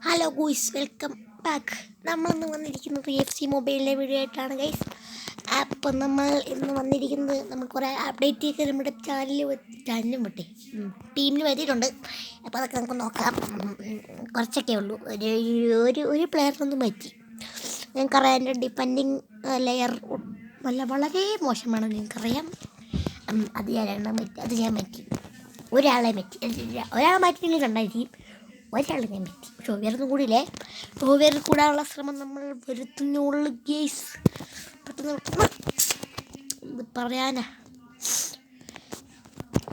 Hello guys, welcome back. നമ്മളിന്ന് വന്നിരിക്കുന്നത് F C മൊബൈലിലെ video ആയിട്ടാണ് ഗൈസ്. അപ്പം നമ്മൾ ഇന്ന് വന്നിരിക്കുന്നത് നമ്മൾ കുറേ അപ്ഡേറ്റ് ഒക്കെ നമ്മുടെ ചാനലിലും വിട്ടേ ടീമിൽ വരിയിട്ടുണ്ട്. അപ്പോൾ അതൊക്കെ നമുക്ക് നോക്കാം. കുറച്ചൊക്കെ ഉള്ളൂ. ഒരു പ്ലെയറിനൊന്നും പറ്റി. നിങ്ങൾക്കറിയാം, എൻ്റെ ഡിഫൻഡിങ് ലെയർ വളരെ മോശമാണ്. നിങ്ങൾക്കറിയാം. അത് ചെയ്യാൻ പറ്റി. ഒരാളെ മാറ്റിയെങ്കിൽ രണ്ടായിരിക്കും. ഒരാളെ ഞാൻ പറ്റി. പക്ഷെ ഉയർന്നു കൂടിയില്ലേ. ഉയർന്നു കൂടാനുള്ള ശ്രമം നമ്മൾ വരുത്തുന്നുള്ളൂ ഗേസ്. പെട്ടെന്ന് ഇത് പറയാനാ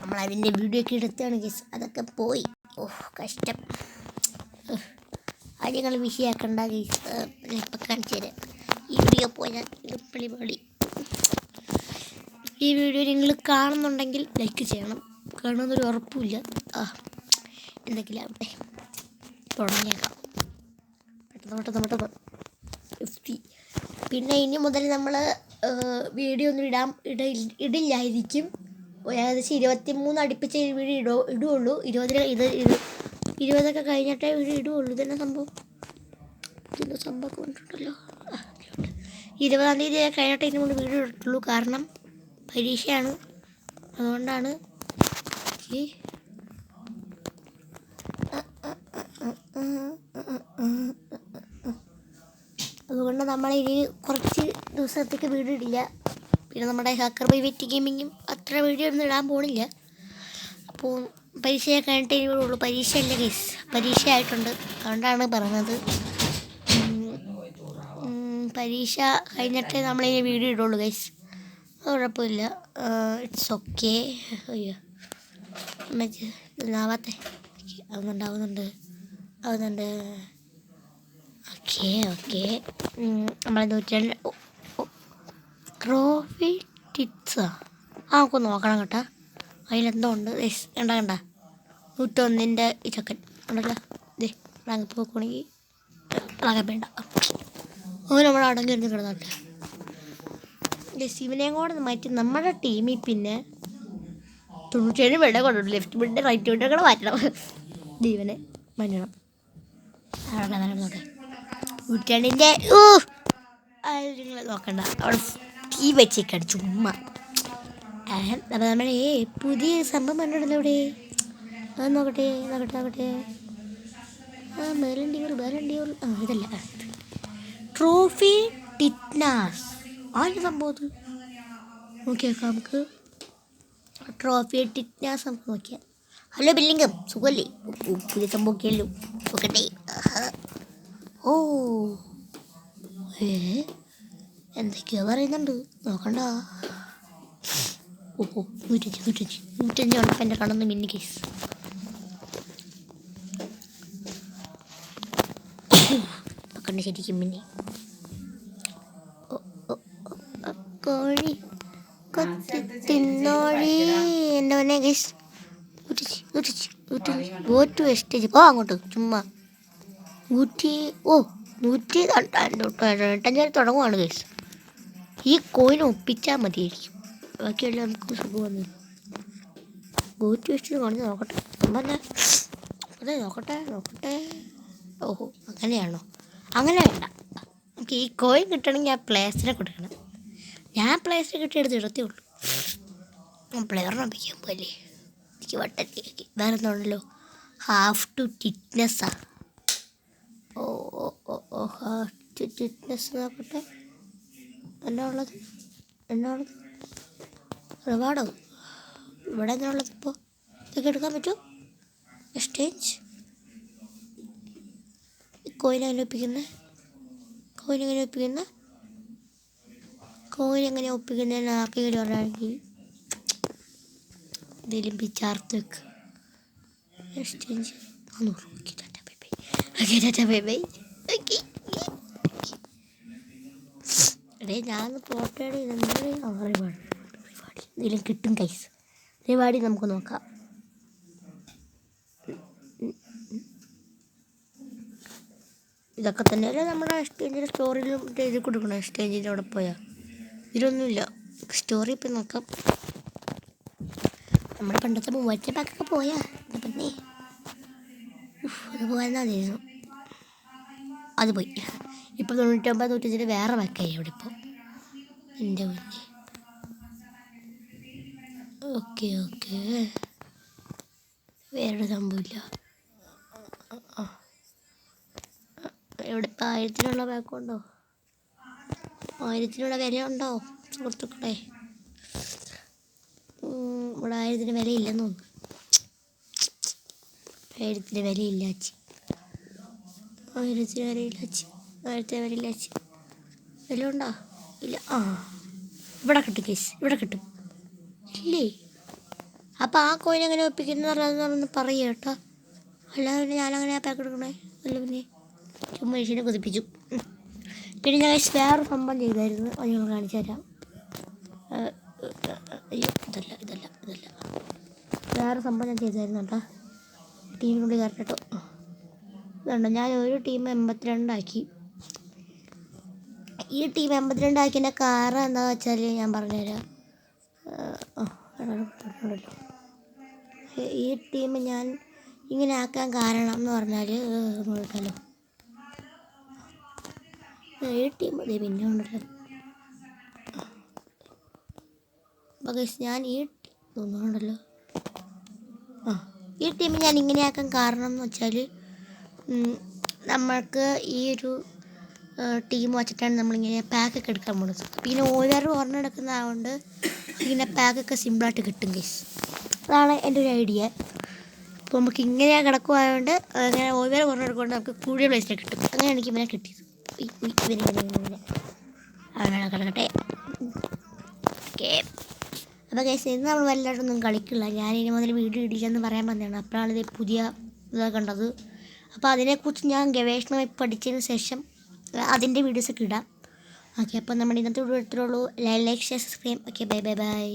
നമ്മളതിൻ്റെ വീഡിയോ ഒക്കെ എടുത്താണ് ഗേസ്. അതൊക്കെ പോയി. കഷ്ടം. കാര്യങ്ങൾ വിഷയാക്കണ്ട ഗേസ്. ഇപ്പം കാണിച്ചു തരാം. ഈ വീഡിയോ പോയാൽ എളുപ്പളി. ഈ വീഡിയോ നിങ്ങൾ കാണുന്നുണ്ടെങ്കിൽ ലൈക്ക് ചെയ്യണം. കാണുമെന്നൊരു ഉറപ്പുമില്ല. എന്തെങ്കിലും ആവട്ടെ, തുടങ്ങിയേക്കാം. പെട്ടെന്ന്. പിന്നെ ഇനി മുതൽ നമ്മൾ വീഡിയോ ഒന്നും ഇടില്ലായിരിക്കും. ഏകദേശം 23 അടുപ്പിച്ച് വീഡിയോ ഇടുകയുള്ളൂ. 20 കഴിഞ്ഞിട്ടേ വീഡിയോ ഇടുകയുള്ളൂ. ഇതിൻ്റെ സംഭവം കൊണ്ടിട്ടുണ്ടല്ലോ. 20-ാം തീയതി കഴിഞ്ഞിട്ടേ ഇനി നമ്മൾ വീഡിയോ ഇട്ടുള്ളൂ. കാരണം പരീക്ഷയാണ്. അതുകൊണ്ടാണ്. അതുകൊണ്ട് നമ്മളിനി കുറച്ച് ദിവസത്തേക്ക് വീഡിയോ ഇടില്ല. പിന്നെ നമ്മുടെ ഹാക്കർ ബൈ വെറ്റി ഗെയിമിങ്ങും അത്ര വീഡിയോ ഒന്നും ഇടാൻ പോണില്ല. അപ്പോൾ പരീക്ഷയൊക്കെ കഴിഞ്ഞിട്ടേ ഉള്ളൂ. പരീക്ഷയല്ല ഗൈസ്, പരീക്ഷ ആയിട്ടുണ്ട്. അതുകൊണ്ടാണ് പറഞ്ഞത്. പരീക്ഷ കഴിഞ്ഞിട്ടേ നമ്മളിനി വീഡിയോ ഇടുള്ളൂ ഗൈസ്. അത് കുഴപ്പമില്ല. It's okay. അയ്യോ ഇതാവാത്തെ ആവുന്നുണ്ട്. ഓക്കെ. നമ്മളെ 102 ട്രോഫി ടിപ്സാ. നമുക്ക് നോക്കണം കേട്ടോ. അതിലെന്തോ ഉണ്ട് കണ്ട 101 ഈ ചക്കൻ ഉണ്ടല്ലോ. ഇതേ റാങ്ക് പോക്കുകയാണെങ്കിൽ റാങ്ക് വേണ്ട. അവൻ നമ്മുടെ അടങ്ങി ഇരുന്ന് കിടന്നോട്ടെ. ഇവനെയും കൂടെ മാറ്റി നമ്മുടെ ടീമിൽ പിന്നെ 97 വെള്ളം കൊണ്ടുണ്ട്. ലെഫ്റ്റ് വിണ്ട് റൈറ്റ് വിണ്ട് കൂടെ മാറ്റണം. ദീവനെ മഞ്ഞണം. നോട്ടെ 102 നിങ്ങൾ നോക്കണ്ട. അവിടെ തീ വെച്ചേക്കാണ് ചുമ്മാ. നമ്മളെ പുതിയ സംഭവം കണ്ടിടല്ലോ ഇവിടെ. അത് നോക്കട്ടെ. ബാലൻഡിയർ ഇതല്ല, ട്രോഫി ടിറ്റ്നാസ്. ആരുടെ സംഭവം നോക്കിയേക്കാം നമുക്ക്. ട്രോഫി ടിറ്റ്നാസ് നമുക്ക് നോക്കിയാൽ. ഹലോ ബില്ലിംഗം, സുഖമല്ലേ? പുതിയ സംഭവമൊക്കെയല്ലോ. നോക്കട്ടെ. എന്തൊക്കെയോ പറയുന്നുണ്ട്, നോക്കണ്ട. 105 ഉണ്ടപ്പോൾ എൻ്റെ കണ്ണൊന്ന് മിന്നി കേസ്. കണ്ണ് ശരിക്കും മിന്നി. കോഴി കൊത്തി തിന്നോഴി എൻ്റെ മോനെ കേസ്. 105 വെസ്റ്റേജ് അങ്ങോട്ട് ചുമ്മാ 195 തുടങ്ങുവാണ് കേസ്. ഈ കോയിന് ഒപ്പിച്ചാൽ മതിയായിരിക്കും. ബാക്കിയെല്ലാം നമുക്ക് സുഖമൊന്നും. 100 വെസ്റ്റേജ് കാണിച്ച് നോക്കട്ടെ. അതെ നോക്കട്ടെ. അങ്ങനെയാണോ? അങ്ങനെ വേണ്ട. നമുക്ക് ഈ കോയിൻ കിട്ടണമെങ്കിൽ ആ പ്ലേസിനെ കൊടുക്കണം. ഞാൻ പ്ലേസിനെ കിട്ടിയെടുത്ത് ഇടത്തേ ഉള്ളൂ. പ്ലെയറിനെ ഒപ്പിക്കാൻ പോലെ എനിക്ക് വട്ടത്തേക്ക് വേറെ എന്തുണ്ടല്ലോ. ഹാഫ് ടു ടിറ്റ്നസ്സാ. ഹാഫ് ടു ടിറ്റ്നസ് നോക്കട്ടെ. എന്നാ ഉള്ളത് റിവാർഡോ ഇവിടെ എന്നാ ഉള്ളത്? ഇപ്പോൾ ഇതൊക്കെ എടുക്കാൻ പറ്റുമോ? എക്സ്ചേഞ്ച് കോയിൻ എങ്ങനെ ഒപ്പിക്കുന്നത്? ആർക്കെങ്കിലും പറയുകയാണെങ്കിൽ എന്തെങ്കിലും പിച്ചാർത്ത് വെക്ക്. എക്സ്ചേഞ്ച് 400. ബൈ. ഞാൻ ഫോട്ടോ റിവാർഡ് എന്തെങ്കിലും കിട്ടും കൈസ്. റിവാർഡ് നമുക്ക് നോക്കാം. ഇതൊക്കെ തന്നെയല്ലേ നമ്മുടെ എക്സ്ചേഞ്ചിൻ്റെ സ്റ്റോറിയിലും എഴുതി കൊടുക്കണം. എക്സ്ചേഞ്ചിൻ്റെ അവിടെ പോയാൽ ഇതിലൊന്നുമില്ല. സ്റ്റോറി ഇപ്പം നോക്കാം. നമ്മുടെ പണ്ടത്തെ മൂവാറ്റ പാക്കൊക്കെ പോയാ പിന്നെ അത് പോയെന്നാ തീരുന്നു. അത് പോയി. ഇപ്പോൾ 99 100 വേറെ പാക്കായി അവിടെ ഇപ്പോൾ എൻ്റെ കുഞ്ഞ്. ഓക്കെ ഓക്കെ, വേറെ സംഭവമില്ല. ഇവിടെ ഇപ്പോൾ 1000-നുള്ള പാക്കുണ്ടോ? 1000-നുള്ള വിലയുണ്ടോ സുഹൃത്തുക്കളെ? ഇവിടെ 1000-ന് വിലയില്ലെന്ന് തോന്നുന്നു. 1000-ന് വിലയില്ല അച്ചി. 1000-ന് വിലയില്ല അച്ചി. 1000-ന് വിലയില്ല അച്ചി. വില ഉണ്ടോ? ഇല്ല. ഇവിടെ കിട്ടും കേസ്, ഇവിടെ കിട്ടും ഇല്ലേ? അപ്പോൾ ആ കോയിൻ എങ്ങനെ ഒപ്പിക്കുന്നതെന്ന് പറയുക കേട്ടോ. അല്ലാതെ ഞാനങ്ങനെ പാക്ക് എടുക്കണേ അല്ല, പിന്നെ ചുമ്മാ മനുഷ്യനെ കൊതിപ്പിച്ചു. പിന്നെ ഞാൻ വേറെ സംഭവം ചെയ്തായിരുന്നു, അത് ഞങ്ങൾ കാണിച്ചു തരാം. അയ്യോ, ഇതല്ല. വേറെ സംഭവം ഞാൻ ചെയ്തായിരുന്നു കേട്ടോ. ടീമിനുള്ളിൽ കയറട്ടോ. ഇതുണ്ട്, ഞാൻ ഒരു ടീം 82 ആക്കി. ഈ ടീം 82 ആക്കിയതിൻ്റെ കാരണം എന്താണെന്ന് വെച്ചാൽ ഞാൻ പറഞ്ഞുതരാം. ഈ ടീം ഞാൻ ഇങ്ങനെ ആക്കാൻ കാരണം എന്ന് പറഞ്ഞാൽ നോക്കാമല്ലോ. ഈ ടീം അതെ പിന്നെ ഉണ്ടല്ലോ. അപ്പോൾ ഞാൻ ഈ തോന്നുന്നുണ്ടല്ലോ. ഈ ടീം ഞാൻ ഇങ്ങനെ ആക്കാൻ കാരണം എന്ന് വെച്ചാൽ നമ്മൾക്ക് ഈ ഒരു ടീം വച്ചിട്ടാണ് നമ്മളിങ്ങനെ പാക്കൊക്കെ എടുക്കാൻ പോകുന്നത്. പിന്നെ ഓരോ ഓർമ്മ എടുക്കുന്നതുകൊണ്ട് ഇങ്ങനെ പാക്കൊക്കെ സിമ്പിളായിട്ട് കിട്ടും കേസ്. അതാണ് എൻ്റെ ഒരു ഐഡിയ. അപ്പോൾ നമുക്ക് ഇങ്ങനെ കിടക്കുമായതുകൊണ്ട് അങ്ങനെ ഓരോ ഓർമ്മ എടുക്കുകൊണ്ട് നമുക്ക് കൂടിയ പ്ലേസിൽ കിട്ടും. അങ്ങനെ എനിക്ക് ഇവനെ കിട്ടിയത്. അങ്ങനെ കിടക്കട്ടെ. ഓക്കെ, അപ്പോൾ കേസ് ഇന്ന് നമ്മൾ വലുതായിട്ടൊന്നും കളിക്കില്ല. ഞാനിനി മുതൽ വീഡിയോ ഇടില്ലെന്ന് പറയാൻ വന്നതാണ്. അപ്പോഴാണ് ഇത് പുതിയ ഇതൊക്കെ കണ്ടത്. അപ്പോൾ അതിനെക്കുറിച്ച് ഞാൻ ഗവേഷണമായി പഠിച്ചതിന് ശേഷം അതിൻ്റെ വീഡിയോസൊക്കെ ഇടാം. ഓക്കെ, അപ്പോൾ നമ്മുടെ ഇന്നത്തെ വീഡിയോ എടുത്തിട്ടുള്ളൂ. Like, share, subscribe. Okay, by.